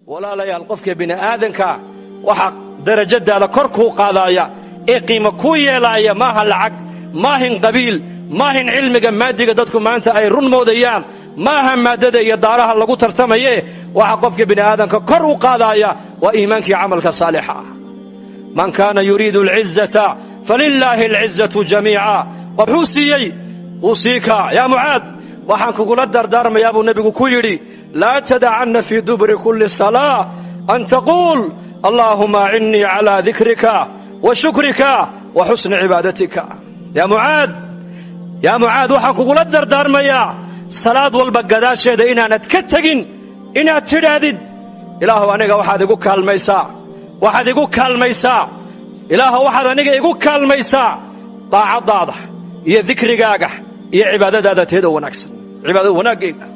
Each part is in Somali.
ولا لا يلقفك بين آذنك وحق درجة هذا كركو قاضايا إقيمة كوية لايا ما هالعق ما هن قبيل ما هن علم مادي قدتكم ما أنت أي رن موديان ما هم مادة يدارها اللي قلت ترتميه وحقفك بين آذنك كركو قاضايا وإيمانك عملك صالحا من كان يريد العزة فلله العزة جميعا وحوسيي أوصيك يا معاذ waxaan kugula dardaarmayaa buu nabigu ku yiri la tad'anna fi dubri kulli salah an taqul allahumma inni ala dhikrika wa shukrika wa husn ibadatika ya muaad waxaan kugula dardaarmayaa salaad walba gadaasheeda inaanad ka tagin inaad tiraadid ilaahu aniga waxaad igu kaalmaysaa ilaahu waxaad aniga igu kaalmaysaa taacadaada iyo dhikrigaaga iyo cibaadadaada teeda wanaagsan cibaadada wanaaggeeda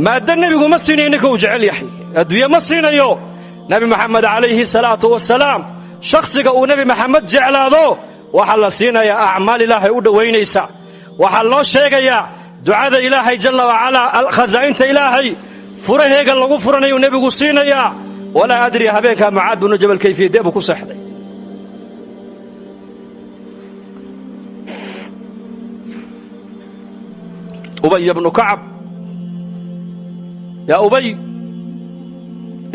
maada nabigu ma siinayna ka jecel yahay adduunyo ma siinayo nabi maxamed alayhi salaatu wasalaam shakhsiga uu nabi maxamed jeclaado waxa la siinayaa a'maal ilaahay u dhaweynaysa waxa loo sheegayaa ducada ilaahay jalla wa ala al khazaa'inta ilaahay furaheega lagu furanayo nabigu siinayaa wala adri habeenka muaad bin jabal kayfiyada ku saxday أبي بن كعب يا أبي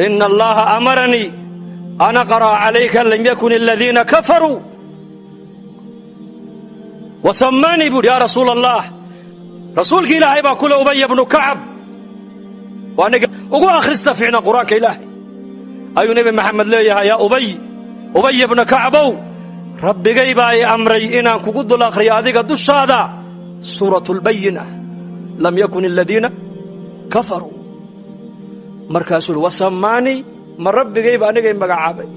إن الله أمرني أن أقرأ عليك لم يكن الذين كفروا وسماني يا رسول الله رسولك إلهي بقول أبي بن كعب وأنا أقول أخرست فينا قرآنك إلهي أي نبي محمد ليها يا أبي بن كعب ربي جايباي أمري إن كقد الآخر يا ذيك الدش هذا سورة البينة لم يكن الذين كفروا مركز وسماني من ربي جايب أنا جايب مقعبي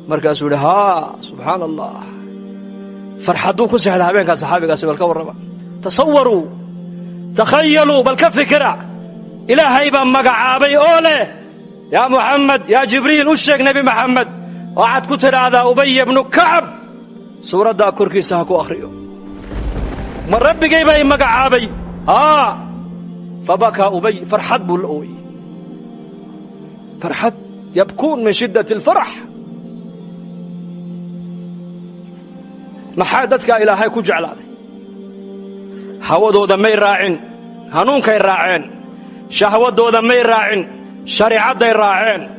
مركز ها سبحان الله فرحدوك سهلها بينك صحابي قاسم الكور تصوروا تخيلوا بالكفكرة إلهي بان مقعبي أوله يا محمد يا جبريل وشك نبي محمد وعد كتر هذا أبي بن كعب سورة دا كركي سهكو أخريو من ربي جايب أي مقعبي فبكى أبي فرحت بالأوي فرحت يبكون من شدة الفرح محادتك إلهي كجعل هذا هودو دمي راعين هنونك راعين شهودو دمي راعين شريعة راعين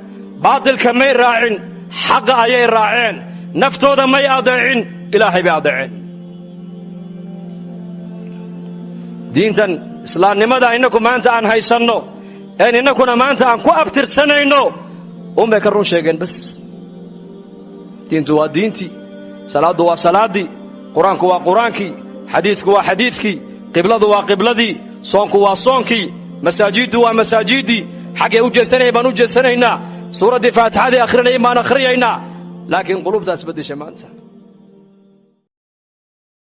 باطل كمي راعين حق أي راعين نفتو دمي أضعين إلهي بأضعين diintan islaamnimada inaku maanta aan haysanno inakuna maanta aan ku abtirsanayno bay ka run sheegeen bas diintu waa diintii salaadu waa salaadii quraanku waa quraankii xadiidku waa xadiidkii qibladu waa qibladii soonku waa soonkii masaajidu waa masaajidii xagee u jeesanay baan u jeesanaynaa suuradii faatixada akhrinay baan akhriyaynaa laakiin qulubtaas badisha maanta